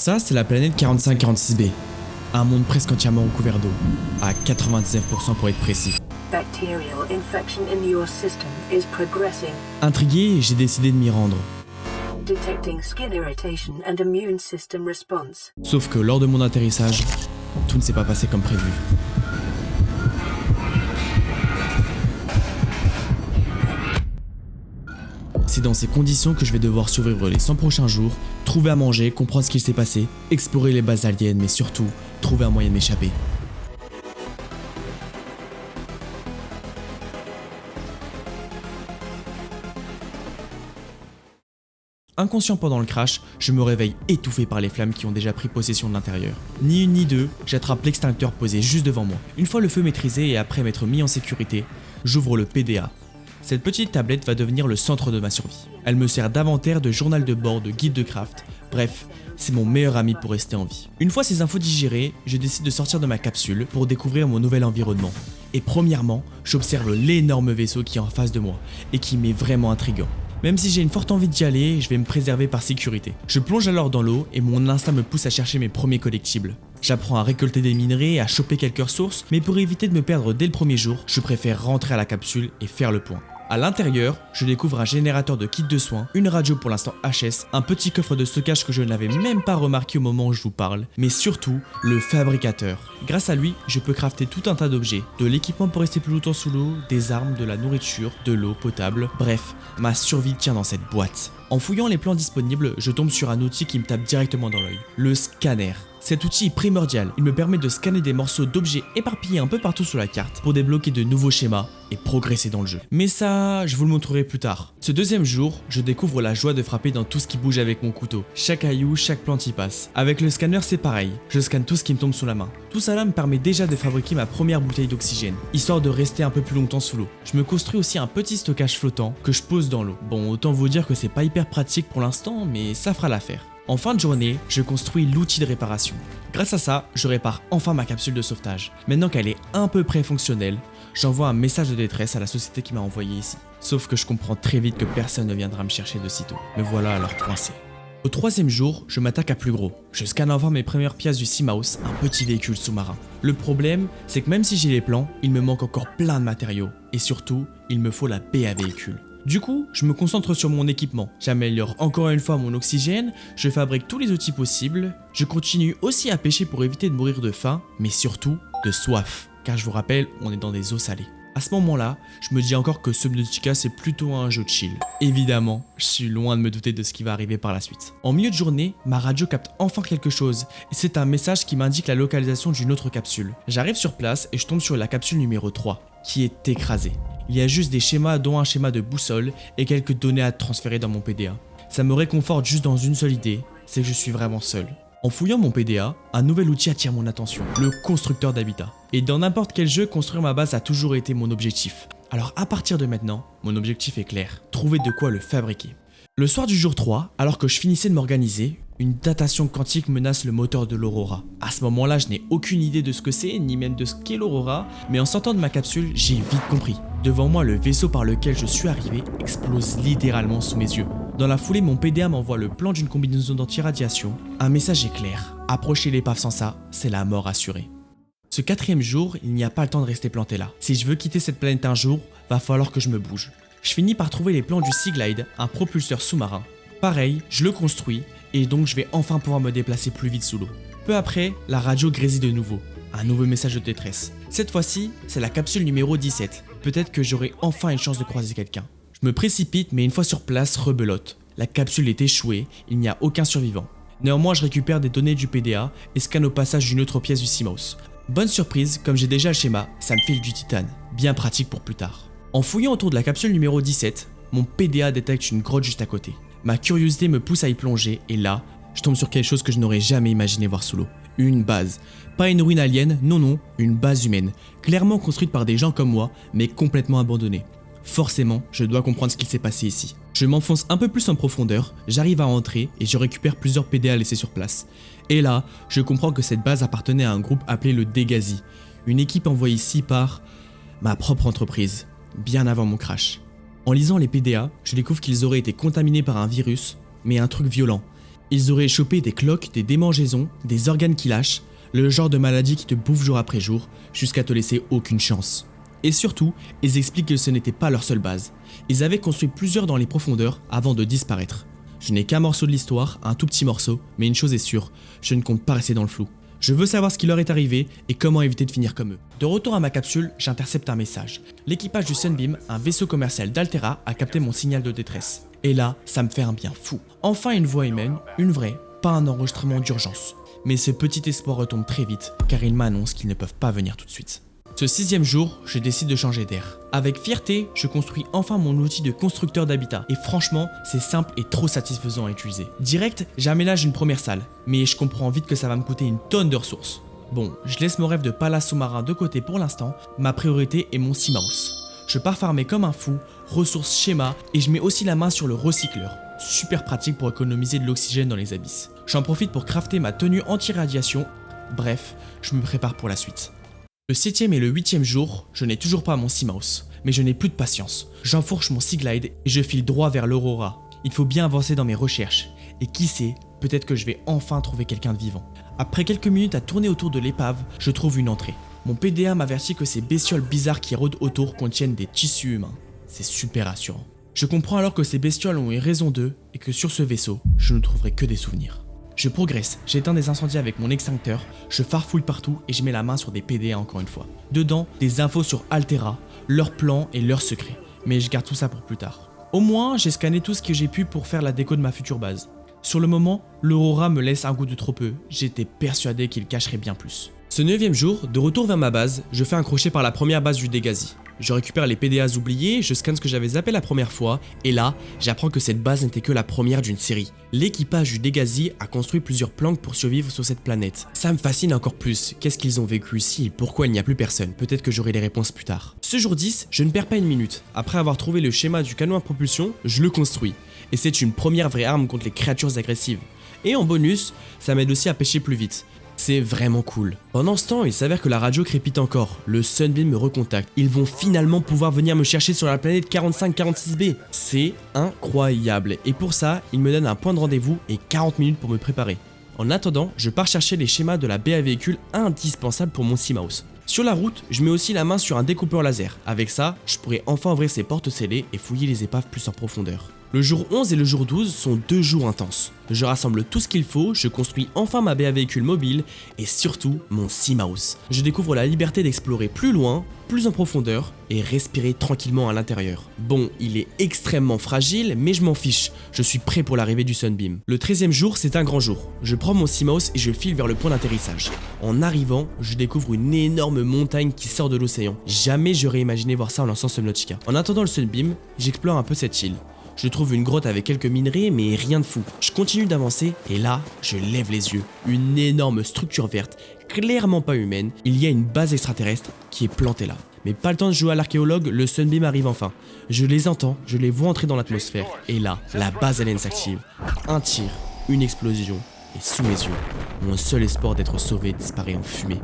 Ça, c'est la planète 4546b. Un monde presque entièrement recouvert d'eau, à 99% pour être précis. Bacterial infection in your system is progressing. Intrigué, j'ai décidé de m'y rendre. Detecting skin irritation and immune system response. Sauf que lors de mon atterrissage, tout ne s'est pas passé comme prévu. C'est dans ces conditions que je vais devoir survivre les 100 prochains jours, trouver à manger, comprendre ce qu'il s'est passé, explorer les bases aliens, mais surtout, trouver un moyen de m'échapper. Inconscient pendant le crash, je me réveille étouffé par les flammes qui ont déjà pris possession de l'intérieur. Ni une ni deux, j'attrape l'extincteur posé juste devant moi. Une fois le feu maîtrisé et après m'être mis en sécurité, j'ouvre le PDA. Cette petite tablette va devenir le centre de ma survie. Elle me sert d'inventaire, de journal de bord, de guide de craft, bref, c'est mon meilleur ami pour rester en vie. Une fois ces infos digérées, je décide de sortir de ma capsule pour découvrir mon nouvel environnement. Et premièrement, j'observe l'énorme vaisseau qui est en face de moi et qui m'est vraiment intriguant. Même si j'ai une forte envie d'y aller, je vais me préserver par sécurité. Je plonge alors dans l'eau et mon instinct me pousse à chercher mes premiers collectibles. J'apprends à récolter des minerais et à choper quelques ressources, mais pour éviter de me perdre dès le premier jour, je préfère rentrer à la capsule et faire le point. À l'intérieur, je découvre un générateur de kit de soins, une radio pour l'instant HS, un petit coffre de stockage que je n'avais même pas remarqué au moment où je vous parle, mais surtout, le fabricateur. Grâce à lui, je peux crafter tout un tas d'objets, de l'équipement pour rester plus longtemps sous l'eau, des armes, de la nourriture, de l'eau potable, bref, ma survie tient dans cette boîte. En fouillant les plans disponibles, je tombe sur un outil qui me tape directement dans l'œil, le scanner. Cet outil est primordial, il me permet de scanner des morceaux d'objets éparpillés un peu partout sur la carte pour débloquer de nouveaux schémas et progresser dans le jeu. Mais ça, je vous le montrerai plus tard. Ce deuxième jour, je découvre la joie de frapper dans tout ce qui bouge avec mon couteau. Chaque caillou, chaque plante y passe. Avec le scanner, c'est pareil, je scanne tout ce qui me tombe sous la main. Tout ça là me permet déjà de fabriquer ma première bouteille d'oxygène, histoire de rester un peu plus longtemps sous l'eau. Je me construis aussi un petit stockage flottant que je pose dans l'eau. Bon, autant vous dire que c'est pas hyper pratique pour l'instant, mais ça fera l'affaire. En fin de journée, je construis l'outil de réparation. Grâce à ça, je répare enfin ma capsule de sauvetage. Maintenant qu'elle est un peu près fonctionnelle, j'envoie un message de détresse à la société qui m'a envoyé ici. Sauf que je comprends très vite que personne ne viendra me chercher de sitôt. Me voilà alors coincé. Au troisième jour, je m'attaque à plus gros. Je scanne enfin mes premières pièces du Seamouse, un petit véhicule sous-marin. Le problème, c'est que même si j'ai les plans, il me manque encore plein de matériaux. Et surtout, il me faut la baie à véhicule. Du coup, je me concentre sur mon équipement, j'améliore encore une fois mon oxygène, je fabrique tous les outils possibles, je continue aussi à pêcher pour éviter de mourir de faim, mais surtout de soif, car je vous rappelle, on est dans des eaux salées. À ce moment-là, je me dis encore que Subnautica c'est plutôt un jeu de chill. Évidemment, je suis loin de me douter de ce qui va arriver par la suite. En milieu de journée, ma radio capte enfin quelque chose, et c'est un message qui m'indique la localisation d'une autre capsule. J'arrive sur place et je tombe sur la capsule numéro 3, qui est écrasée. Il y a juste des schémas dont un schéma de boussole et quelques données à transférer dans mon PDA. Ça me réconforte juste dans une seule idée, c'est que je suis vraiment seul. En fouillant mon PDA, un nouvel outil attire mon attention, le constructeur d'habitat. Et dans n'importe quel jeu, construire ma base a toujours été mon objectif. Alors à partir de maintenant, mon objectif est clair, trouver de quoi le fabriquer. Le soir du jour 3, alors que je finissais de m'organiser, une datation quantique menace le moteur de l'Aurora. À ce moment-là, je n'ai aucune idée de ce que c'est, ni même de ce qu'est l'Aurora, mais en sortant de ma capsule, j'ai vite compris. Devant moi, le vaisseau par lequel je suis arrivé explose littéralement sous mes yeux. Dans la foulée, mon PDA m'envoie le plan d'une combinaison d'anti-radiation. Un message est clair, approcher l'épave sans ça, c'est la mort assurée. Ce quatrième jour, il n'y a pas le temps de rester planté là. Si je veux quitter cette planète un jour, va falloir que je me bouge. Je finis par trouver les plans du Sea Glide, un propulseur sous-marin. Pareil, je le construis, et donc je vais enfin pouvoir me déplacer plus vite sous l'eau. Peu après, la radio grésille de nouveau. Un nouveau message de détresse. Cette fois-ci, c'est la capsule numéro 17. Peut-être que j'aurai enfin une chance de croiser quelqu'un. Je me précipite, mais une fois sur place, rebelote. La capsule est échouée, il n'y a aucun survivant. Néanmoins, je récupère des données du PDA et scanne au passage d'une autre pièce du Seamouse. Bonne surprise, comme j'ai déjà le schéma, ça me file du titane. Bien pratique pour plus tard. En fouillant autour de la capsule numéro 17, mon PDA détecte une grotte juste à côté. Ma curiosité me pousse à y plonger et là, je tombe sur quelque chose que je n'aurais jamais imaginé voir sous l'eau. Une base. Pas une ruine alien, non, une base humaine. Clairement construite par des gens comme moi, mais complètement abandonnée. Forcément, je dois comprendre ce qu'il s'est passé ici. Je m'enfonce un peu plus en profondeur, j'arrive à entrer et je récupère plusieurs PDA laissés sur place. Et là, je comprends que cette base appartenait à un groupe appelé le Degasi, une équipe envoyée ici par ma propre entreprise, bien avant mon crash. En lisant les PDA, je découvre qu'ils auraient été contaminés par un virus, mais un truc violent. Ils auraient chopé des cloques, des démangeaisons, des organes qui lâchent, le genre de maladie qui te bouffe jour après jour, jusqu'à te laisser aucune chance. Et surtout, ils expliquent que ce n'était pas leur seule base. Ils avaient construit plusieurs dans les profondeurs avant de disparaître. Je n'ai qu'un morceau de l'histoire, un tout petit morceau, mais une chose est sûre, je ne compte pas rester dans le flou. Je veux savoir ce qui leur est arrivé et comment éviter de finir comme eux. De retour à ma capsule, j'intercepte un message. L'équipage du Sunbeam, un vaisseau commercial d'Altera, a capté mon signal de détresse. Et là, ça me fait un bien fou. Enfin une voix humaine, une vraie, pas un enregistrement d'urgence. Mais ce petit espoir retombe très vite, car ils m'annoncent qu'ils ne peuvent pas venir tout de suite. Ce 6e jour, je décide de changer d'air. Avec fierté, je construis enfin mon outil de constructeur d'habitat. Et franchement, c'est simple et trop satisfaisant à utiliser. Direct, j'aménage une première salle, mais je comprends vite que ça va me coûter une tonne de ressources. Bon, je laisse mon rêve de palace sous-marin de côté pour l'instant, ma priorité est mon Seamouse. Je pars farmer comme un fou, ressources schéma, et je mets aussi la main sur le recycleur. Super pratique pour économiser de l'oxygène dans les abysses. J'en profite pour crafter ma tenue anti-radiation. Bref, je me prépare pour la suite. Le 7e et le 8e jour, je n'ai toujours pas mon Seamouse, mais je n'ai plus de patience. J'enfourche mon Seaglide et je file droit vers l'Aurora. Il faut bien avancer dans mes recherches, et qui sait, peut-être que je vais enfin trouver quelqu'un de vivant. Après quelques minutes à tourner autour de l'épave, je trouve une entrée. Mon PDA m'avertit que ces bestioles bizarres qui rôdent autour contiennent des tissus humains. C'est super rassurant. Je comprends alors que ces bestioles ont eu raison d'eux et que sur ce vaisseau, je ne trouverai que des souvenirs. Je progresse, j'éteins des incendies avec mon extincteur, je farfouille partout et je mets la main sur des PDA encore une fois. Dedans, des infos sur Altera, leurs plans et leurs secrets. Mais je garde tout ça pour plus tard. Au moins, j'ai scanné tout ce que j'ai pu pour faire la déco de ma future base. Sur le moment, l'Aurora me laisse un goût de trop peu, j'étais persuadé qu'il cacherait bien plus. Ce 9e jour, de retour vers ma base, je fais un crochet par la première base du Degasi. Je récupère les PDAs oubliés, je scanne ce que j'avais zappé la première fois, et là, j'apprends que cette base n'était que la première d'une série. L'équipage du Degasi a construit plusieurs planques pour survivre sur cette planète. Ça me fascine encore plus, qu'est-ce qu'ils ont vécu ici et pourquoi il n'y a plus personne? Peut-être que j'aurai les réponses plus tard. Ce jour 10, je ne perds pas une minute. Après avoir trouvé le schéma du canon à propulsion, je le construis. Et c'est une première vraie arme contre les créatures agressives. Et en bonus, ça m'aide aussi à pêcher plus vite. C'est vraiment cool. Pendant ce temps, il s'avère que la radio crépite encore. Le Sunbeam me recontacte. Ils vont finalement pouvoir venir me chercher sur la planète 4546b. C'est incroyable. Et pour ça, ils me donnent un point de rendez-vous et 40 minutes pour me préparer. En attendant, je pars chercher les schémas de la baie à véhicules indispensables pour mon Seamouse. Sur la route, je mets aussi la main sur un découpeur laser. Avec ça, je pourrai enfin ouvrir ces portes scellées et fouiller les épaves plus en profondeur. Le jour 11 et le jour 12 sont 2 jours intenses. Je rassemble tout ce qu'il faut, je construis enfin ma baie à véhicules mobile et surtout mon Seamouse. Je découvre la liberté d'explorer plus loin, plus en profondeur et respirer tranquillement à l'intérieur. Bon, il est extrêmement fragile, mais je m'en fiche. Je suis prêt pour l'arrivée du Sunbeam. Le 13e jour, c'est un grand jour. Je prends mon Seamouse et je file vers le point d'atterrissage. En arrivant, je découvre une énorme montagne qui sort de l'océan. Jamais j'aurais imaginé voir ça en lançant Subnautica. En attendant le Sunbeam, j'explore un peu cette île. Je trouve une grotte avec quelques minerais, mais rien de fou. Je continue d'avancer et là, je lève les yeux. Une énorme structure verte, clairement pas humaine. Il y a une base extraterrestre qui est plantée là. Mais pas le temps de jouer à l'archéologue, le Sunbeam arrive enfin. Je les entends, je les vois entrer dans l'atmosphère. Et là, la base alien s'active. Un tir, une explosion, et sous mes yeux, mon seul espoir d'être sauvé disparaît en fumée.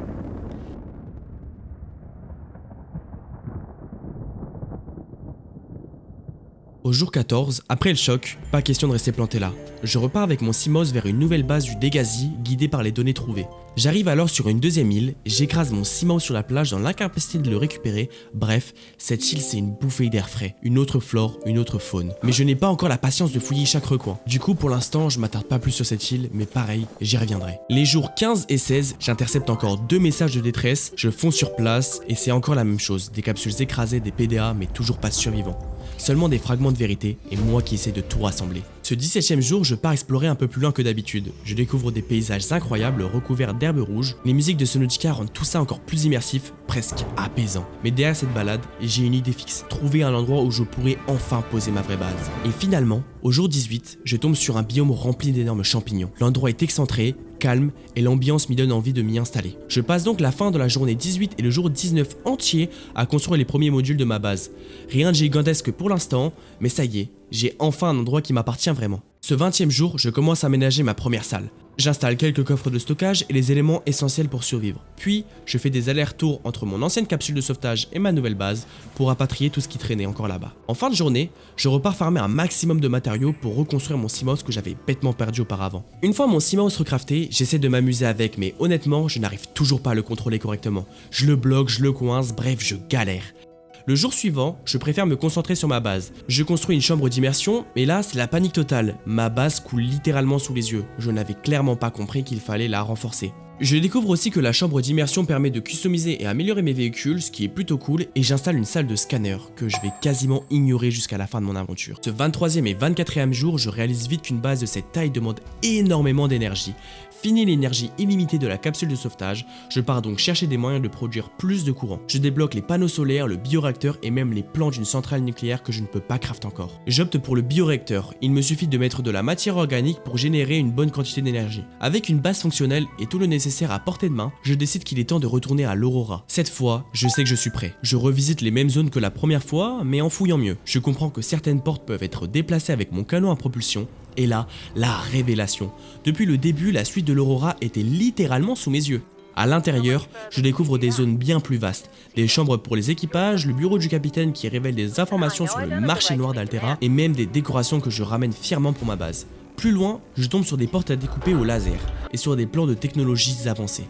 Au jour 14, après le choc, pas question de rester planté là. Je repars avec mon Seamouse vers une nouvelle base du Degasi, guidé par les données trouvées. J'arrive alors sur une deuxième île, j'écrase mon Seamouse sur la plage dans l'incapacité de le récupérer. Bref, cette île c'est une bouffée d'air frais, une autre flore, une autre faune. Mais je n'ai pas encore la patience de fouiller chaque recoin. Du coup pour l'instant je m'attarde pas plus sur cette île, mais pareil, j'y reviendrai. Les jours 15 et 16, j'intercepte encore 2 messages de détresse, je fonce sur place et c'est encore la même chose, des capsules écrasées, des PDA mais toujours pas de survivants. Seulement des fragments de vérité et moi qui essaie de tout rassembler. Ce 17e jour, je pars explorer un peu plus loin que d'habitude. Je découvre des paysages incroyables recouverts d'herbes rouges. Les musiques de Subnautica rendent tout ça encore plus immersif, presque apaisant. Mais derrière cette balade, j'ai une idée fixe. Trouver un endroit où je pourrais enfin poser ma vraie base. Et finalement, au jour 18, je tombe sur un biome rempli d'énormes champignons. L'endroit est excentré, calme et l'ambiance m'y donne envie de m'y installer. Je passe donc la fin de la journée 18 et le jour 19 entier à construire les premiers modules de ma base. Rien de gigantesque pour l'instant, mais ça y est, j'ai enfin un endroit qui m'appartient vraiment. Ce 20e jour, je commence à aménager ma première salle. J'installe quelques coffres de stockage et les éléments essentiels pour survivre. Puis, je fais des allers-retours entre mon ancienne capsule de sauvetage et ma nouvelle base pour rapatrier tout ce qui traînait encore là-bas. En fin de journée, je repars farmer un maximum de matériaux pour reconstruire mon Seamouse que j'avais bêtement perdu auparavant. Une fois mon Seamouse recrafté, j'essaie de m'amuser avec, mais honnêtement, je n'arrive toujours pas à le contrôler correctement. Je le bloque, je le coince, bref, je galère. Le jour suivant, je préfère me concentrer sur ma base. Je construis une chambre d'immersion, mais là, c'est la panique totale. Ma base coule littéralement sous les yeux. Je n'avais clairement pas compris qu'il fallait la renforcer. Je découvre aussi que la chambre d'immersion permet de customiser et améliorer mes véhicules, ce qui est plutôt cool, et j'installe une salle de scanner que je vais quasiment ignorer jusqu'à la fin de mon aventure. Ce 23e et 24e jour, je réalise vite qu'une base de cette taille demande énormément d'énergie. Fini l'énergie illimitée de la capsule de sauvetage, je pars donc chercher des moyens de produire plus de courant. Je débloque les panneaux solaires, le bioréacteur et même les plans d'une centrale nucléaire que je ne peux pas craft encore. J'opte pour le bioréacteur, il me suffit de mettre de la matière organique pour générer une bonne quantité d'énergie. Avec une base fonctionnelle et tout le nécessaire à portée de main, je décide qu'il est temps de retourner à l'Aurora. Cette fois, je sais que je suis prêt. Je revisite les mêmes zones que la première fois, mais en fouillant mieux. Je comprends que certaines portes peuvent être déplacées avec mon canon à propulsion. Et là, la révélation. Depuis le début, la suite de l'Aurora était littéralement sous mes yeux. À l'intérieur, je découvre des zones bien plus vastes, des chambres pour les équipages, le bureau du capitaine qui révèle des informations sur le marché noir d'Altera et même des décorations que je ramène fièrement pour ma base. Plus loin, je tombe sur des portes à découper au laser et sur des plans de technologies avancées.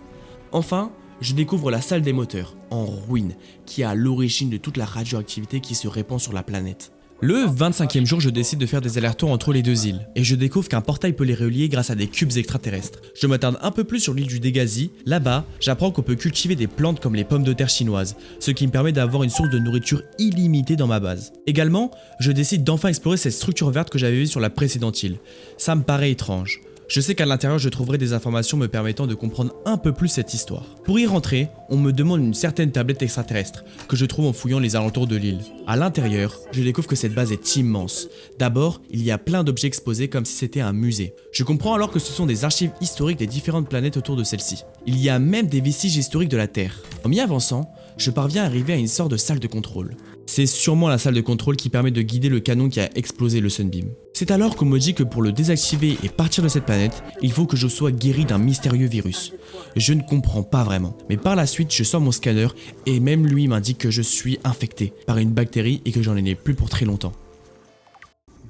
Enfin, je découvre la salle des moteurs, en ruine, qui est à l'origine de toute la radioactivité qui se répand sur la planète. Le 25e jour, je décide de faire des allers-retours entre les deux îles, et je découvre qu'un portail peut les relier grâce à des cubes extraterrestres. Je m'attarde un peu plus sur l'île du Dégasi. Là-bas, j'apprends qu'on peut cultiver des plantes comme les pommes de terre chinoises, ce qui me permet d'avoir une source de nourriture illimitée dans ma base. Également, je décide d'enfin explorer cette structure verte que j'avais vue sur la précédente île. Ça me paraît étrange. Je sais qu'à l'intérieur, je trouverai des informations me permettant de comprendre un peu plus cette histoire. Pour y rentrer, on me demande une certaine tablette extraterrestre que je trouve en fouillant les alentours de l'île. À l'intérieur, je découvre que cette base est immense. D'abord, il y a plein d'objets exposés comme si c'était un musée. Je comprends alors que ce sont des archives historiques des différentes planètes autour de celle-ci. Il y a même des vestiges historiques de la Terre. En m'y avançant, je parviens à arriver à une sorte de salle de contrôle. C'est sûrement la salle de contrôle qui permet de guider le canon qui a explosé le Sunbeam. C'est alors qu'on me dit que pour le désactiver et partir de cette planète, il faut que je sois guéri d'un mystérieux virus. Je ne comprends pas vraiment, mais par la suite je sors mon scanner et même lui m'indique que je suis infecté par une bactérie et que j'en ai plus pour très longtemps.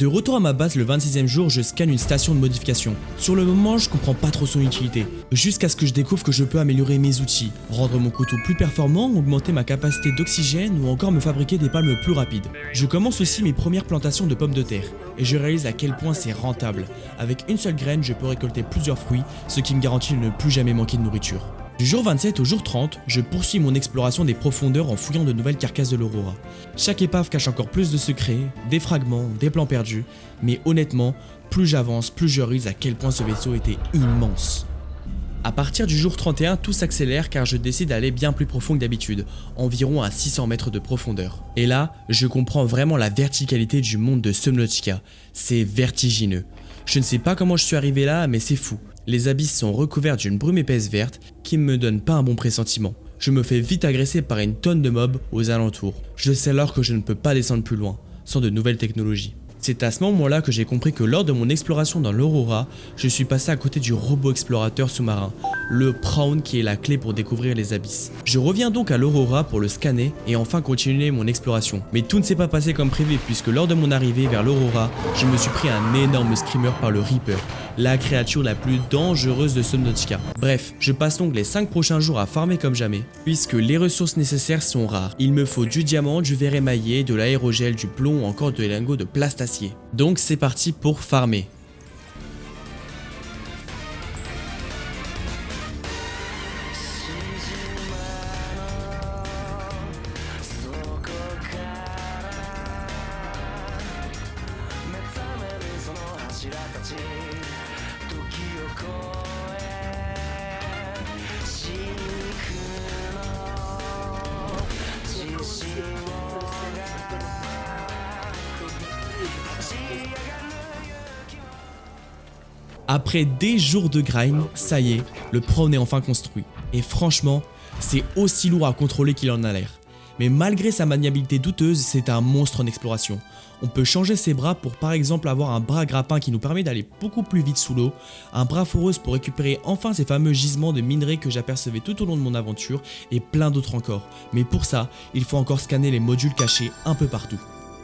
De retour à ma base le 26e jour, je scanne une station de modification. Sur le moment, je comprends pas trop son utilité, jusqu'à ce que je découvre que je peux améliorer mes outils, rendre mon couteau plus performant, augmenter ma capacité d'oxygène ou encore me fabriquer des palmes plus rapides. Je commence aussi mes premières plantations de pommes de terre, et je réalise à quel point c'est rentable. Avec une seule graine, je peux récolter plusieurs fruits, ce qui me garantit de ne plus jamais manquer de nourriture. Du jour 27 au jour 30, je poursuis mon exploration des profondeurs en fouillant de nouvelles carcasses de l'Aurora. Chaque épave cache encore plus de secrets, des fragments, des plans perdus, mais honnêtement, plus j'avance, plus je réalise à quel point ce vaisseau était immense. À partir du jour 31, tout s'accélère car je décide d'aller bien plus profond que d'habitude, environ à 600 mètres de profondeur. Et là, je comprends vraiment la verticalité du monde de Subnautica. C'est vertigineux. Je ne sais pas comment je suis arrivé là, mais c'est fou. Les abysses sont recouverts d'une brume épaisse verte qui ne me donne pas un bon pressentiment. Je me fais vite agresser par une tonne de mobs aux alentours. Je sais alors que je ne peux pas descendre plus loin, sans de nouvelles technologies. C'est à ce moment-là que j'ai compris que lors de mon exploration dans l'Aurora, je suis passé à côté du robot explorateur sous-marin, le Prawn qui est la clé pour découvrir les abysses. Je reviens donc à l'Aurora pour le scanner et enfin continuer mon exploration. Mais tout ne s'est pas passé comme prévu puisque lors de mon arrivée vers l'Aurora, je me suis pris un énorme screamer par le Reaper, la créature la plus dangereuse de Subnautica. Bref, je passe donc les 5 prochains jours à farmer comme jamais, puisque les ressources nécessaires sont rares. Il me faut du diamant, du verre émaillé, de l'aérogel, du plomb ou encore des lingots de plastacier. Donc c'est parti pour farmer. Après des jours de grind, ça y est, le Prawn est enfin construit. Et franchement, c'est aussi lourd à contrôler qu'il en a l'air. Mais malgré sa maniabilité douteuse, c'est un monstre en exploration. On peut changer ses bras pour par exemple avoir un bras grappin qui nous permet d'aller beaucoup plus vite sous l'eau, un bras foreuse pour récupérer enfin ces fameux gisements de minerais que j'apercevais tout au long de mon aventure et plein d'autres encore. Mais pour ça, il faut encore scanner les modules cachés un peu partout.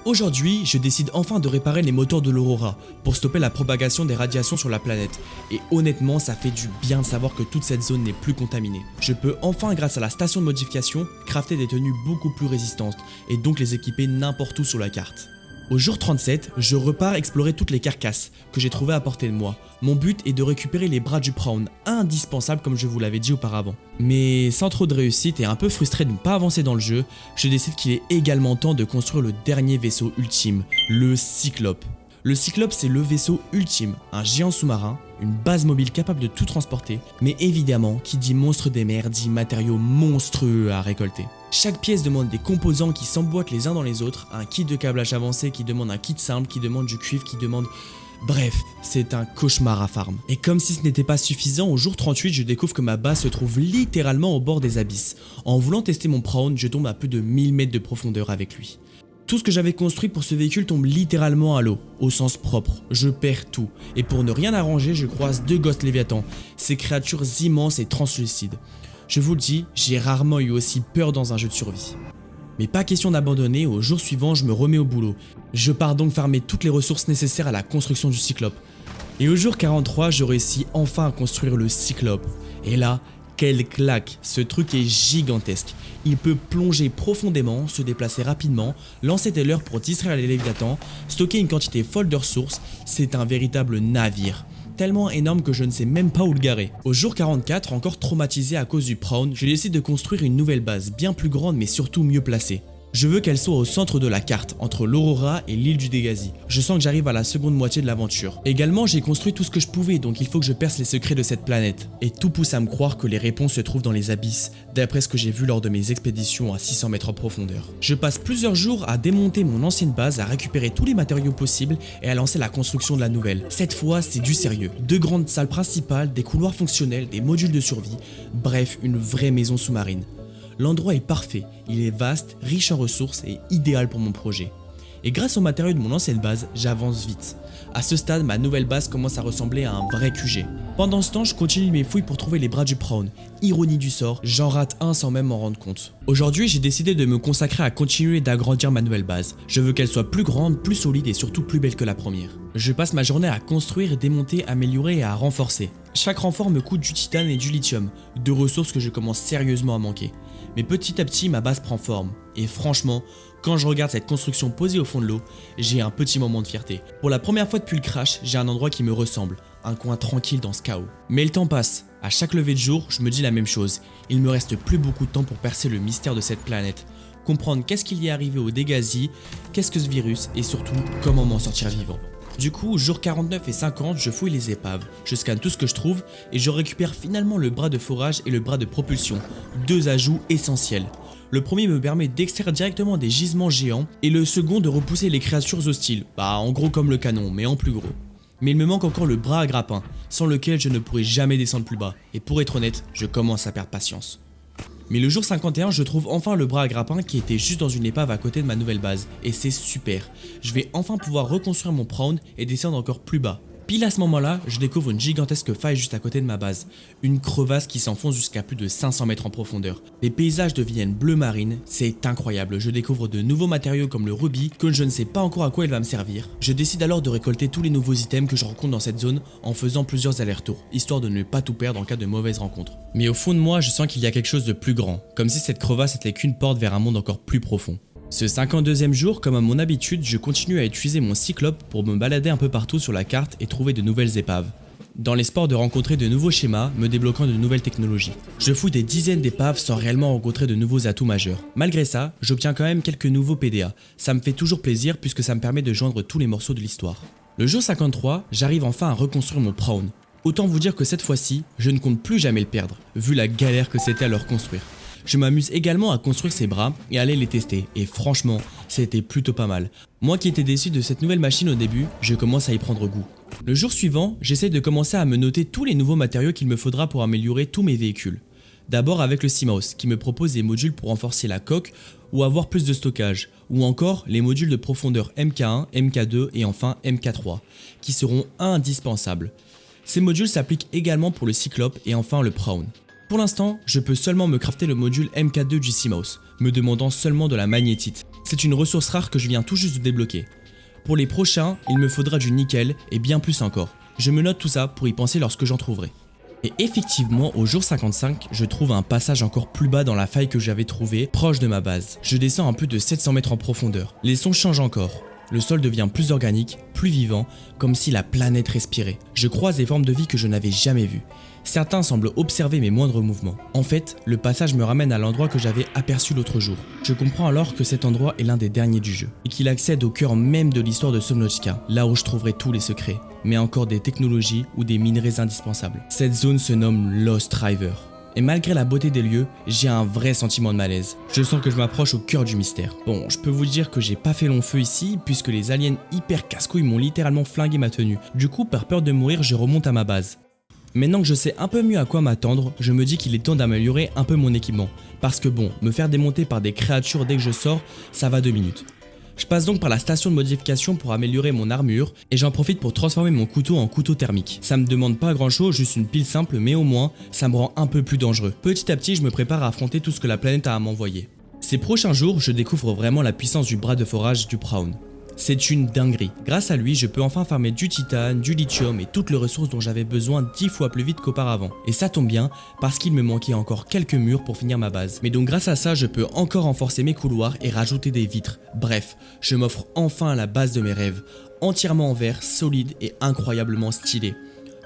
Aujourd'hui, je décide enfin de réparer les moteurs de l'Aurora pour stopper la propagation des radiations sur la planète. Et honnêtement, ça fait du bien de savoir que toute cette zone n'est plus contaminée. Je peux enfin, grâce à la station de modification, crafter des tenues beaucoup plus résistantes et donc les équiper n'importe où sur la carte. Au jour 37, je repars explorer toutes les carcasses que j'ai trouvées à portée de moi. Mon but est de récupérer les bras du Prawn, indispensables comme je vous l'avais dit auparavant. Mais sans trop de réussite et un peu frustré de ne pas avancer dans le jeu, je décide qu'il est également temps de construire le dernier vaisseau ultime, le Cyclope. Le Cyclope, c'est le vaisseau ultime, un géant sous-marin, une base mobile capable de tout transporter, mais évidemment, qui dit monstre des mers dit matériaux monstrueux à récolter. Chaque pièce demande des composants qui s'emboîtent les uns dans les autres, un kit de câblage avancé qui demande un kit simple, qui demande du cuivre, qui demande... Bref, c'est un cauchemar à farm. Et comme si ce n'était pas suffisant, au jour 38, je découvre que ma base se trouve littéralement au bord des abysses. En voulant tester mon Prawn, je tombe à plus de 1000 mètres de profondeur avec lui. Tout ce que j'avais construit pour ce véhicule tombe littéralement à l'eau, au sens propre. Je perds tout. Et pour ne rien arranger, je croise deux Ghost Léviathans, ces créatures immenses et translucides. Je vous le dis, j'ai rarement eu aussi peur dans un jeu de survie. Mais pas question d'abandonner, au jour suivant, je me remets au boulot. Je pars donc farmer toutes les ressources nécessaires à la construction du Cyclope. Et au jour 43, je réussis enfin à construire le Cyclope. Et là, quelle claque! Ce truc est gigantesque. Il peut plonger profondément, se déplacer rapidement, lancer des leurres pour distraire les Léviathans, stocker une quantité folle de ressources. C'est un véritable navire. Tellement énorme que je ne sais même pas où le garer. Au jour 44, encore traumatisé à cause du Prawn, je décide de construire une nouvelle base, bien plus grande mais surtout mieux placée. Je veux qu'elle soit au centre de la carte, entre l'Aurora et l'île du Dégasi. Je sens que j'arrive à la seconde moitié de l'aventure. Également, j'ai construit tout ce que je pouvais, donc il faut que je perce les secrets de cette planète. Et tout pousse à me croire que les réponses se trouvent dans les abysses, d'après ce que j'ai vu lors de mes expéditions à 600 mètres en profondeur. Je passe plusieurs jours à démonter mon ancienne base, à récupérer tous les matériaux possibles et à lancer la construction de la nouvelle. Cette fois, c'est du sérieux. Deux grandes salles principales, des couloirs fonctionnels, des modules de survie, bref, une vraie maison sous-marine. L'endroit est parfait, il est vaste, riche en ressources et idéal pour mon projet. Et grâce aux matériaux de mon ancienne base, j'avance vite. À ce stade, ma nouvelle base commence à ressembler à un vrai QG. Pendant ce temps, je continue mes fouilles pour trouver les bras du Prawn. Ironie du sort, j'en rate un sans même m'en rendre compte. Aujourd'hui, j'ai décidé de me consacrer à continuer d'agrandir ma nouvelle base. Je veux qu'elle soit plus grande, plus solide et surtout plus belle que la première. Je passe ma journée à construire, démonter, améliorer et à renforcer. Chaque renfort me coûte du titane et du lithium, deux ressources que je commence sérieusement à manquer. Mais petit à petit, ma base prend forme. Et franchement, quand je regarde cette construction posée au fond de l'eau, j'ai un petit moment de fierté. Pour la première fois depuis le crash, j'ai un endroit qui me ressemble, un coin tranquille dans ce chaos. Mais le temps passe. À chaque lever de jour, je me dis la même chose. Il me reste plus beaucoup de temps pour percer le mystère de cette planète. Comprendre qu'est-ce qu'il y est arrivé au Dégasi, qu'est-ce que ce virus et surtout comment m'en sortir vivant. Du coup, jour 49 et 50, je fouille les épaves, je scanne tout ce que je trouve et je récupère finalement le bras de forage et le bras de propulsion, deux ajouts essentiels. Le premier me permet d'extraire directement des gisements géants et le second de repousser les créatures hostiles, en gros comme le canon mais en plus gros. Mais il me manque encore le bras à grappin, sans lequel je ne pourrai jamais descendre plus bas et pour être honnête, je commence à perdre patience. Mais le jour 51, je trouve enfin le bras à grappin qui était juste dans une épave à côté de ma nouvelle base. Et c'est super. Je vais enfin pouvoir reconstruire mon Prawn et descendre encore plus bas. Pile à ce moment-là, je découvre une gigantesque faille juste à côté de ma base. Une crevasse qui s'enfonce jusqu'à plus de 500 mètres en profondeur. Les paysages deviennent bleu marine, c'est incroyable. Je découvre de nouveaux matériaux comme le rubis, que je ne sais pas encore à quoi il va me servir. Je décide alors de récolter tous les nouveaux items que je rencontre dans cette zone en faisant plusieurs allers-retours, histoire de ne pas tout perdre en cas de mauvaise rencontre. Mais au fond de moi, je sens qu'il y a quelque chose de plus grand, comme si cette crevasse était qu'une porte vers un monde encore plus profond. Ce 52e jour, comme à mon habitude, je continue à utiliser mon Cyclope pour me balader un peu partout sur la carte et trouver de nouvelles épaves. Dans l'espoir de rencontrer de nouveaux schémas, me débloquant de nouvelles technologies. Je fouille des dizaines d'épaves sans réellement rencontrer de nouveaux atouts majeurs. Malgré ça, j'obtiens quand même quelques nouveaux PDA. Ça me fait toujours plaisir puisque ça me permet de joindre tous les morceaux de l'histoire. Le jour 53, j'arrive enfin à reconstruire mon Prawn. Autant vous dire que cette fois-ci, je ne compte plus jamais le perdre, vu la galère que c'était à le reconstruire. Je m'amuse également à construire ses bras et à aller les tester, et franchement, c'était plutôt pas mal. Moi qui étais déçu de cette nouvelle machine au début, je commence à y prendre goût. Le jour suivant, j'essaie de commencer à me noter tous les nouveaux matériaux qu'il me faudra pour améliorer tous mes véhicules. D'abord avec le Seamouse, qui me propose des modules pour renforcer la coque ou avoir plus de stockage, ou encore les modules de profondeur MK1, MK2 et enfin MK3, qui seront indispensables. Ces modules s'appliquent également pour le Cyclope et enfin le Prawn. Pour l'instant, je peux seulement me crafter le module MK2 du Seamouse, me demandant seulement de la magnétite. C'est une ressource rare que je viens tout juste de débloquer. Pour les prochains, il me faudra du nickel et bien plus encore. Je me note tout ça pour y penser lorsque j'en trouverai. Et effectivement, au jour 55, je trouve un passage encore plus bas dans la faille que j'avais trouvée, proche de ma base. Je descends un peu de 700 mètres en profondeur. Les sons changent encore. Le sol devient plus organique, plus vivant, comme si la planète respirait. Je croise des formes de vie que je n'avais jamais vues. Certains semblent observer mes moindres mouvements. En fait, le passage me ramène à l'endroit que j'avais aperçu l'autre jour. Je comprends alors que cet endroit est l'un des derniers du jeu, et qu'il accède au cœur même de l'histoire de Subnautica, là où je trouverai tous les secrets, mais encore des technologies ou des minerais indispensables. Cette zone se nomme Lost River. Et malgré la beauté des lieux, j'ai un vrai sentiment de malaise. Je sens que je m'approche au cœur du mystère. Bon, je peux vous dire que j'ai pas fait long feu ici, puisque les aliens hyper casse-couilles m'ont littéralement flingué ma tenue. Du coup, par peur de mourir, je remonte à ma base. Maintenant que je sais un peu mieux à quoi m'attendre, je me dis qu'il est temps d'améliorer un peu mon équipement. Parce que bon, me faire démonter par des créatures dès que je sors, ça va 2 minutes. Je passe donc par la station de modification pour améliorer mon armure et j'en profite pour transformer mon couteau en couteau thermique. Ça me demande pas grand chose, juste une pile simple, mais au moins ça me rend un peu plus dangereux. Petit à petit, je me prépare à affronter tout ce que la planète a à m'envoyer. Ces prochains jours, je découvre vraiment la puissance du bras de forage du Prawn. C'est une dinguerie. Grâce à lui, je peux enfin farmer du titane, du lithium et toutes les ressources dont j'avais besoin 10 fois plus vite qu'auparavant. Et ça tombe bien, parce qu'il me manquait encore quelques murs pour finir ma base. Mais donc grâce à ça, je peux encore renforcer mes couloirs et rajouter des vitres. Bref, je m'offre enfin la base de mes rêves, entièrement en verre, solide et incroyablement stylé.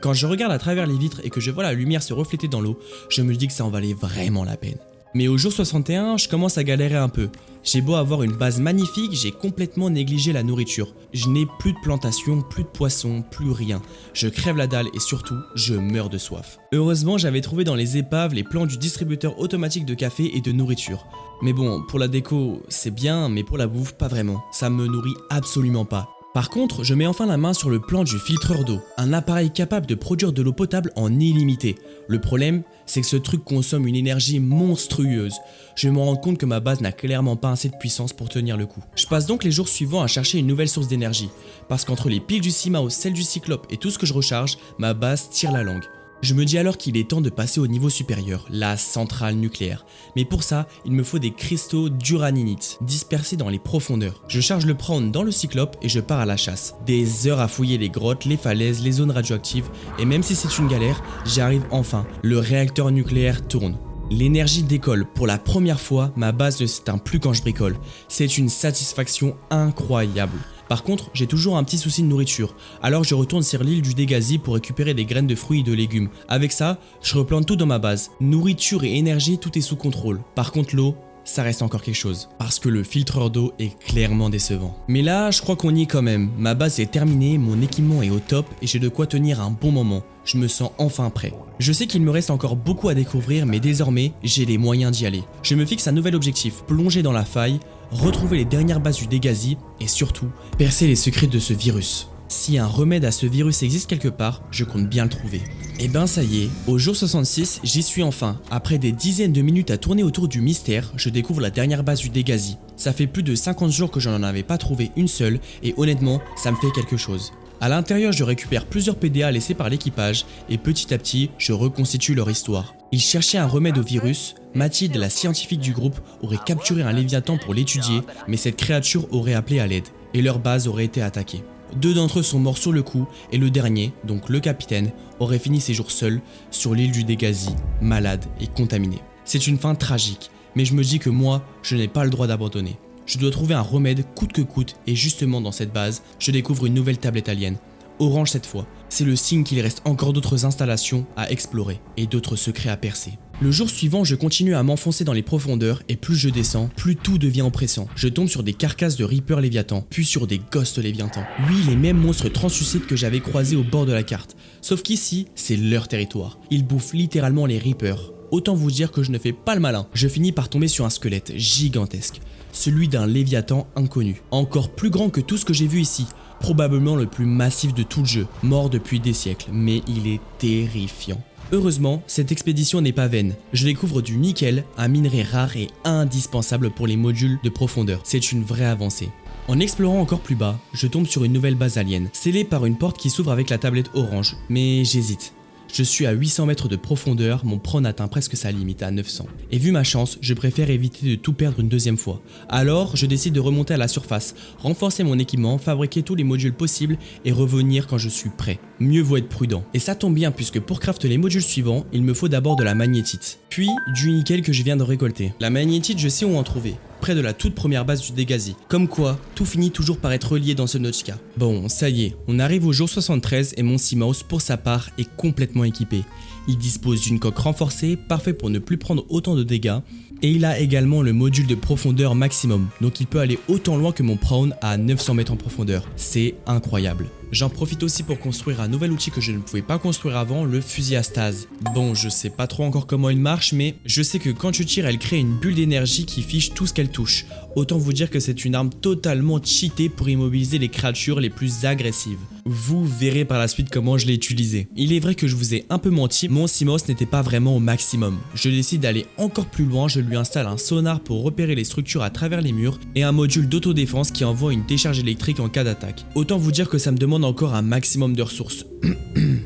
Quand je regarde à travers les vitres et que je vois la lumière se refléter dans l'eau, je me dis que ça en valait vraiment la peine. Mais au jour 61, je commence à galérer un peu. J'ai beau avoir une base magnifique, j'ai complètement négligé la nourriture. Je n'ai plus de plantation, plus de poissons, plus rien. Je crève la dalle et surtout, je meurs de soif. Heureusement, j'avais trouvé dans les épaves les plans du distributeur automatique de café et de nourriture. Mais bon, pour la déco, c'est bien, mais pour la bouffe, pas vraiment. Ça me nourrit absolument pas. Par contre, je mets enfin la main sur le plan du filtreur d'eau, un appareil capable de produire de l'eau potable en illimité. Le problème, c'est que ce truc consomme une énergie monstrueuse. Je me rends compte que ma base n'a clairement pas assez de puissance pour tenir le coup. Je passe donc les jours suivants à chercher une nouvelle source d'énergie, parce qu'entre les piles du Seamouse, celles du Cyclope et tout ce que je recharge, ma base tire la langue. Je me dis alors qu'il est temps de passer au niveau supérieur, la centrale nucléaire. Mais pour ça, il me faut des cristaux d'uraninite, dispersés dans les profondeurs. Je charge le Prawn dans le Cyclope et je pars à la chasse. Des heures à fouiller les grottes, les falaises, les zones radioactives, et même si c'est une galère, j'y arrive enfin. Le réacteur nucléaire tourne. L'énergie décolle. Pour la première fois, ma base ne s'éteint plus quand je bricole. C'est une satisfaction incroyable. Par contre, j'ai toujours un petit souci de nourriture, alors je retourne sur l'île du Dégasi pour récupérer des graines de fruits et de légumes. Avec ça, je replante tout dans ma base. Nourriture et énergie, tout est sous contrôle. Par contre, l'eau, ça reste encore quelque chose, parce que le filtreur d'eau est clairement décevant. Mais là, je crois qu'on y est quand même. Ma base est terminée, mon équipement est au top et j'ai de quoi tenir un bon moment. Je me sens enfin prêt. Je sais qu'il me reste encore beaucoup à découvrir, mais désormais, j'ai les moyens d'y aller. Je me fixe un nouvel objectif, plonger dans la faille, retrouver les dernières bases du Dégasi et surtout, percer les secrets de ce virus. Si un remède à ce virus existe quelque part, je compte bien le trouver. Et ben ça y est, au jour 66, j'y suis enfin. Après des dizaines de minutes à tourner autour du mystère, je découvre la dernière base du Dégasi. Ça fait plus de 50 jours que je n'en avais pas trouvé une seule et honnêtement, ça me fait quelque chose. À l'intérieur, je récupère plusieurs PDA laissés par l'équipage et petit à petit, je reconstitue leur histoire. Ils cherchaient un remède au virus, Mathilde, la scientifique du groupe, aurait capturé un léviathan pour l'étudier, mais cette créature aurait appelé à l'aide et leur base aurait été attaquée. 2 d'entre eux sont morts sur le coup et le dernier, donc le capitaine, aurait fini ses jours seul sur l'île du Dégasi, malade et contaminé. C'est une fin tragique, mais je me dis que moi, je n'ai pas le droit d'abandonner. Je dois trouver un remède coûte que coûte et justement dans cette base, je découvre une nouvelle tablette alien. Orange cette fois. C'est le signe qu'il reste encore d'autres installations à explorer et d'autres secrets à percer. Le jour suivant, je continue à m'enfoncer dans les profondeurs et plus je descends, plus tout devient oppressant. Je tombe sur des carcasses de Reaper Léviathan, puis sur des Ghost Léviathan. Oui, les mêmes monstres translucides que j'avais croisés au bord de la carte. Sauf qu'ici, c'est leur territoire. Ils bouffent littéralement les Reapers. Autant vous dire que je ne fais pas le malin. Je finis par tomber sur un squelette gigantesque. Celui d'un Léviathan inconnu. Encore plus grand que tout ce que j'ai vu ici. Probablement le plus massif de tout le jeu. Mort depuis des siècles, mais il est terrifiant. Heureusement, cette expédition n'est pas vaine. Je découvre du nickel, un minerai rare et indispensable pour les modules de profondeur. C'est une vraie avancée. En explorant encore plus bas, je tombe sur une nouvelle base alien, scellée par une porte qui s'ouvre avec la tablette orange, mais j'hésite. Je suis à 800 mètres de profondeur, mon prône atteint presque sa limite à 900. Et vu ma chance, je préfère éviter de tout perdre une deuxième fois. Alors, je décide de remonter à la surface, renforcer mon équipement, fabriquer tous les modules possibles et revenir quand je suis prêt. Mieux vaut être prudent. Et ça tombe bien puisque pour crafter les modules suivants, il me faut d'abord de la magnétite, puis du nickel que je viens de récolter. La magnétite, je sais où en trouver. Près de la toute première base du Dégasi. Comme quoi, tout finit toujours par être relié dans ce Subnautica. Bon, ça y est, on arrive au jour 73 et mon Seamouse, pour sa part, est complètement équipé. Il dispose d'une coque renforcée, parfait pour ne plus prendre autant de dégâts, et il a également le module de profondeur maximum, donc il peut aller autant loin que mon Prawn à 900 mètres en profondeur. C'est incroyable. J'en profite aussi pour construire un nouvel outil que je ne pouvais pas construire avant, le fusil à stase. Bon, je sais pas trop encore comment il marche, mais je sais que quand tu tires, elle crée une bulle d'énergie qui fiche tout ce qu'elle touche. Autant vous dire que c'est une arme totalement cheatée pour immobiliser les créatures les plus agressives. Vous verrez par la suite comment je l'ai utilisé. Il est vrai que je vous ai un peu menti, mon Seamouse n'était pas vraiment au maximum. Je décide d'aller encore plus loin, je lui installe un sonar pour repérer les structures à travers les murs et un module d'autodéfense qui envoie une décharge électrique en cas d'attaque. Autant vous dire que ça me demande encore un maximum de ressources.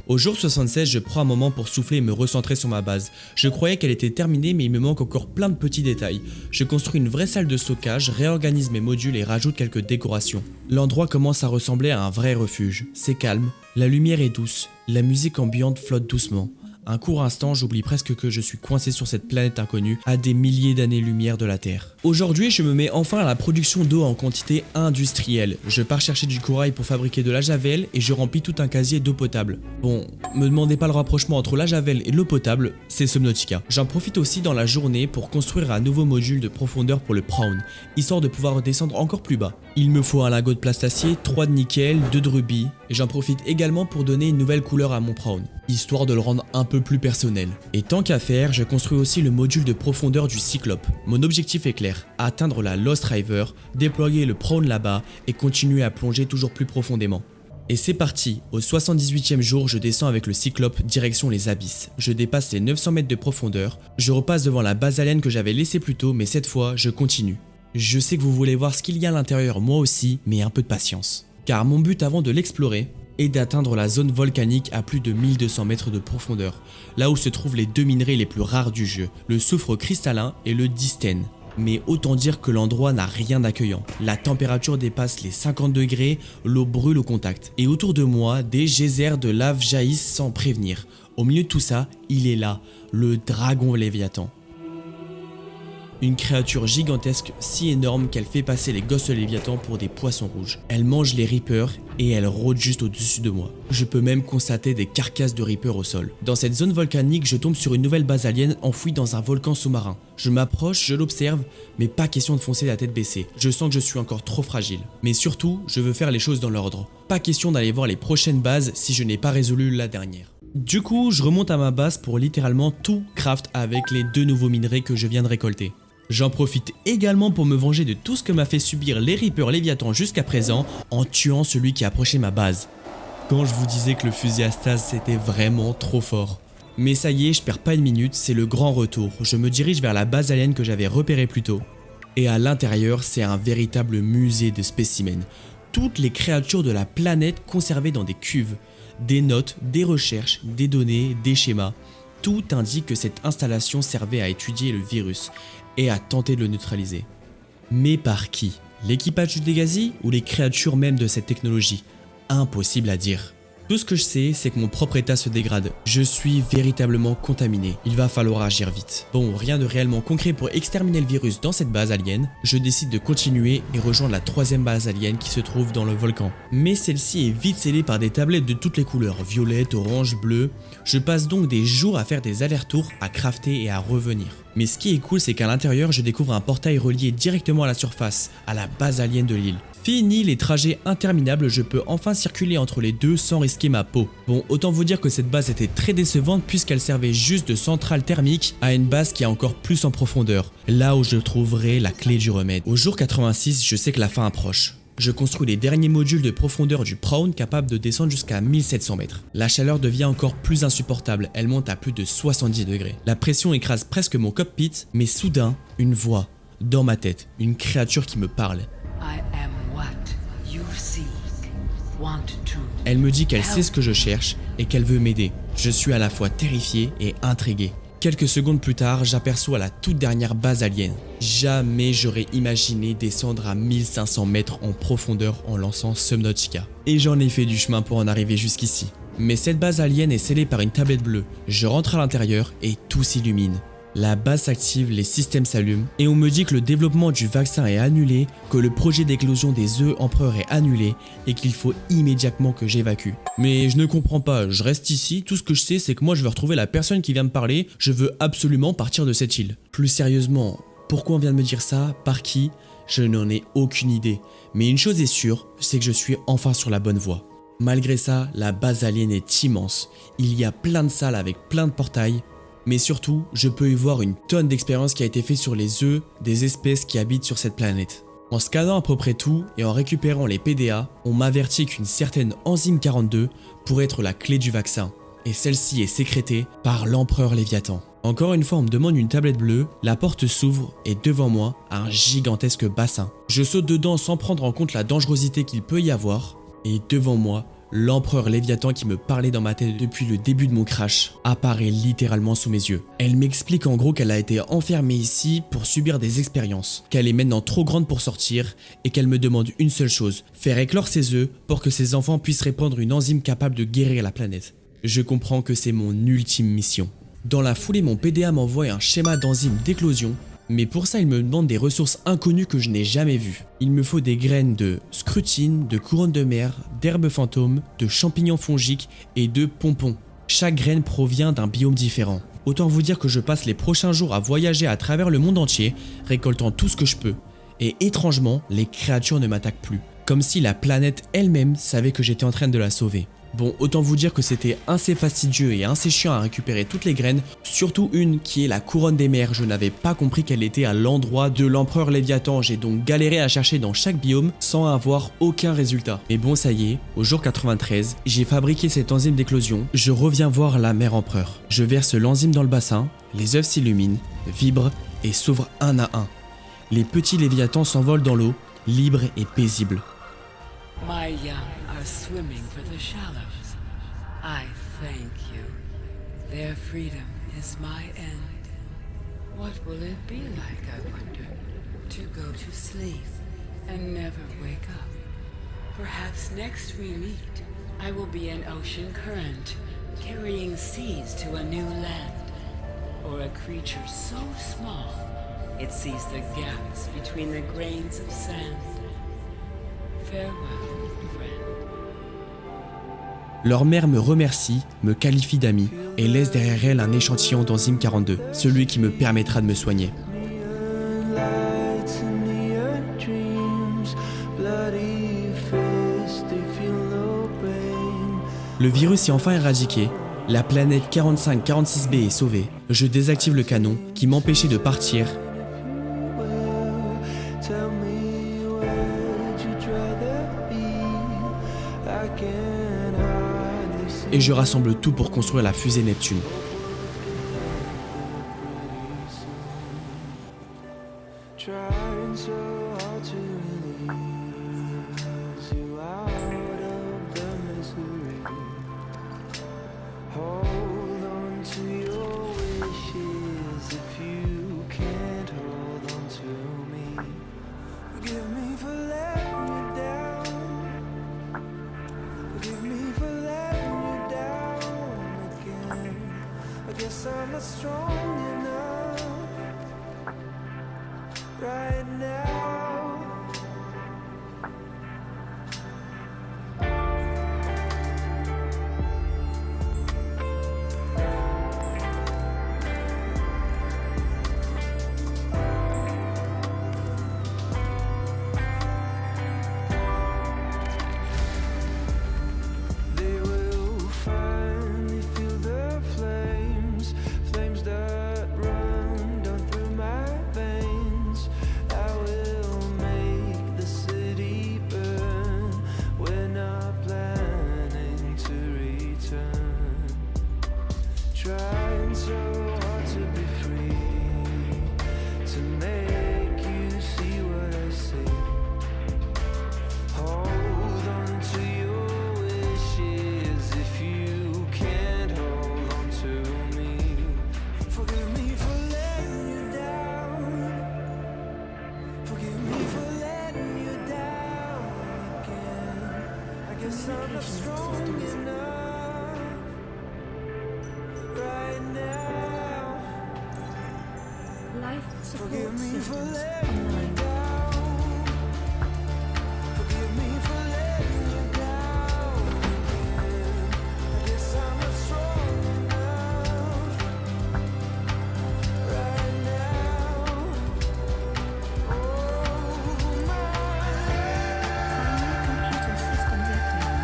Au jour 76, je prends un moment pour souffler et me recentrer sur ma base. Je croyais qu'elle était terminée, mais il me manque encore plein de petits détails. Je construis une vraie salle de stockage, réorganise mes modules et rajoute quelques décorations. L'endroit commence à ressembler à un vrai refuge. C'est calme, la lumière est douce, la musique ambiante flotte doucement. Un court instant, j'oublie presque que je suis coincé sur cette planète inconnue à des milliers d'années-lumière de la Terre. Aujourd'hui, je me mets enfin à la production d'eau en quantité industrielle. Je pars chercher du corail pour fabriquer de la javel et je remplis tout un casier d'eau potable. Bon, me demandez pas le rapprochement entre la javel et l'eau potable, c'est Subnautica. J'en profite aussi dans la journée pour construire un nouveau module de profondeur pour le Prawn, histoire de pouvoir descendre encore plus bas. Il me faut un lingot de plastacier, 3 de nickel, 2 de rubis, et j'en profite également pour donner une nouvelle couleur à mon Prawn, histoire de le rendre un peu plus personnel. Et tant qu'à faire, je construis aussi le module de profondeur du Cyclope. Mon objectif est clair, atteindre la Lost River, déployer le Prawn là-bas et continuer à plonger toujours plus profondément. Et c'est parti, au 78e jour, je descends avec le Cyclope direction les abysses. Je dépasse les 900 mètres de profondeur, je repasse devant la base alien que j'avais laissée plus tôt, mais cette fois, je continue. Je sais que vous voulez voir ce qu'il y a à l'intérieur, moi aussi, mais un peu de patience. Car mon but avant de l'explorer est d'atteindre la zone volcanique à plus de 1200 mètres de profondeur, là où se trouvent les deux minerais les plus rares du jeu, le soufre cristallin et le distène. Mais autant dire que l'endroit n'a rien d'accueillant. La température dépasse les 50 degrés, l'eau brûle au contact. Et autour de moi, des geysers de lave jaillissent sans prévenir. Au milieu de tout ça, il est là, le dragon Léviathan. Une créature gigantesque si énorme qu'elle fait passer les gosses de Léviathan pour des poissons rouges. Elle mange les Reapers et elle rôde juste au-dessus de moi. Je peux même constater des carcasses de Reapers au sol. Dans cette zone volcanique, je tombe sur une nouvelle base alien enfouie dans un volcan sous-marin. Je m'approche, je l'observe, mais pas question de foncer la tête baissée. Je sens que je suis encore trop fragile. Mais surtout, je veux faire les choses dans l'ordre. Pas question d'aller voir les prochaines bases si je n'ai pas résolu la dernière. Du coup, je remonte à ma base pour littéralement tout craft avec les 2 nouveaux minerais que je viens de récolter. J'en profite également pour me venger de tout ce que m'a fait subir les Reapers Léviathan jusqu'à présent en tuant celui qui approchait ma base. Quand je vous disais que le fusil à stase c'était vraiment trop fort. Mais ça y est, je perds pas une minute, c'est le grand retour. Je me dirige vers la base alien que j'avais repérée plus tôt. Et à l'intérieur, c'est un véritable musée de spécimens. Toutes les créatures de la planète conservées dans des cuves. Des notes, des recherches, des données, des schémas. Tout indique que cette installation servait à étudier le virus et à tenter de le neutraliser. Mais par qui? L'équipage du Dégasi ou les créatures même de cette technologie? Impossible à dire. Tout ce que je sais, c'est que mon propre état se dégrade. Je suis véritablement contaminé. Il va falloir agir vite. Bon, rien de réellement concret pour exterminer le virus dans cette base alien. Je décide de continuer et rejoindre la 3e base alien qui se trouve dans le volcan. Mais celle-ci est vite scellée par des tablettes de toutes les couleurs, violette, orange, bleu. Je passe donc des jours à faire des allers-retours, à crafter et à revenir. Mais ce qui est cool, c'est qu'à l'intérieur, je découvre un portail relié directement à la surface, à la base alien de l'île. Fini les trajets interminables, je peux enfin circuler entre les deux sans risquer ma peau. Bon, autant vous dire que cette base était très décevante puisqu'elle servait juste de centrale thermique à une base qui est encore plus en profondeur, là où je trouverai la clé du remède. Au jour 86, je sais que la fin approche. Je construis les derniers modules de profondeur du Prawn capables de descendre jusqu'à 1700 mètres. La chaleur devient encore plus insupportable, elle monte à plus de 70 degrés. La pression écrase presque mon cockpit, mais soudain, une voix, dans ma tête, une créature qui me parle. I am what you seek. Want to. Elle me dit qu'elle sait ce que je cherche et qu'elle veut m'aider. Je suis à la fois terrifié et intrigué. Quelques secondes plus tard, j'aperçois la toute dernière base alien. Jamais j'aurais imaginé descendre à 1500 mètres en profondeur en lançant Subnautica. Et j'en ai fait du chemin pour en arriver jusqu'ici. Mais cette base alien est scellée par une tablette bleue. Je rentre à l'intérieur et tout s'illumine. La base s'active, les systèmes s'allument et on me dit que le développement du vaccin est annulé, que le projet d'éclosion des œufs empereurs est annulé et qu'il faut immédiatement que j'évacue. Mais je ne comprends pas, je reste ici, tout ce que je sais c'est que moi je veux retrouver la personne qui vient me parler, je veux absolument partir de cette île. Plus sérieusement, pourquoi on vient de me dire ça? Par qui? Je n'en ai aucune idée. Mais une chose est sûre, c'est que je suis enfin sur la bonne voie. Malgré ça, la base alien est immense. Il y a plein de salles avec plein de portails. Mais surtout, je peux y voir une tonne d'expérience qui a été faite sur les œufs des espèces qui habitent sur cette planète. En scannant à peu près tout et en récupérant les PDA, on m'avertit qu'une certaine enzyme 42 pourrait être la clé du vaccin. Et celle-ci est sécrétée par l'empereur Léviathan. Encore une fois, on me demande une tablette bleue, la porte s'ouvre et devant moi, un gigantesque bassin. Je saute dedans sans prendre en compte la dangerosité qu'il peut y avoir. Et devant moi, l'empereur Léviathan qui me parlait dans ma tête depuis le début de mon crash apparaît littéralement sous mes yeux. Elle m'explique en gros qu'elle a été enfermée ici pour subir des expériences, qu'elle est maintenant trop grande pour sortir et qu'elle me demande une seule chose, faire éclore ses œufs pour que ses enfants puissent répandre une enzyme capable de guérir la planète. Je comprends que c'est mon ultime mission. Dans la foulée, mon PDA m'envoie un schéma d'enzyme d'éclosion. Mais pour ça, il me demande des ressources inconnues que je n'ai jamais vues. Il me faut des graines de scrutine, de couronne de mer, d'herbes fantômes, de champignons fongiques et de pompons. Chaque graine provient d'un biome différent. Autant vous dire que je passe les prochains jours à voyager à travers le monde entier, récoltant tout ce que je peux. Et étrangement, les créatures ne m'attaquent plus. Comme si la planète elle-même savait que j'étais en train de la sauver. Bon, autant vous dire que c'était assez fastidieux et assez chiant à récupérer toutes les graines, surtout une qui est la couronne des mers. Je n'avais pas compris qu'elle était à l'endroit de l'empereur Léviathan, j'ai donc galéré à chercher dans chaque biome sans avoir aucun résultat. Mais bon, ça y est, au jour 93, j'ai fabriqué cette enzyme d'éclosion, je reviens voir la mère empereur. Je verse l'enzyme dans le bassin, les œufs s'illuminent, vibrent et s'ouvrent un à un. Les petits Léviathans s'envolent dans l'eau, libres et paisibles. My young are swimming for the shallows. I thank you. Their freedom is my end. What will it be like, I wonder, to go to sleep and never wake up? Perhaps next we meet, I will be an ocean current, carrying seas to a new land. Or a creature so small, it sees the gaps between the grains of sand. Farewell, friend. Leur mère me remercie, me qualifie d'ami et laisse derrière elle un échantillon d'enzyme 42, celui qui me permettra de me soigner. Le virus est enfin éradiqué, la planète 4546b est sauvée, je désactive le canon qui m'empêchait de partir. Et je rassemble tout pour construire la fusée Neptune. I'm not strong enough right now. They will finally feel the flames that run down through my veins strong systems. enough right now. Life support Forgive me for systems letting you online. down. Forgive me for letting you down again. I guess I'm not strong enough right now. Oh, my Primary computer systems active.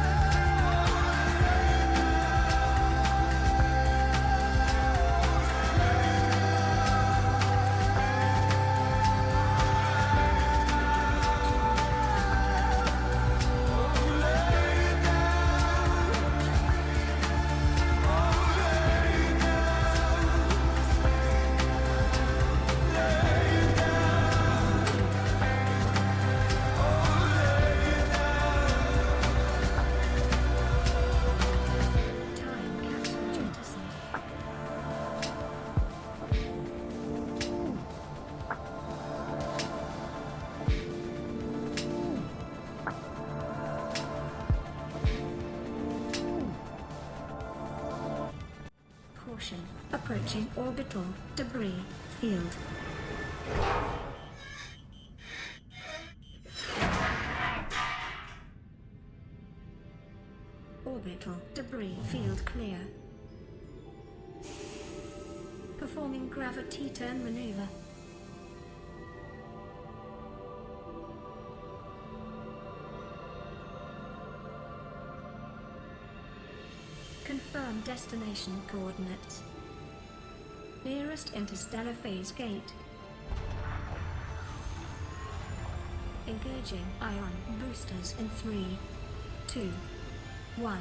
Time capsule jettison. Caution. Approaching orbital debris field. Orbital debris field clear. Performing gravity turn maneuver. Confirm destination coordinates. Nearest interstellar phase gate. Engaging ion boosters in 3, 2, 1.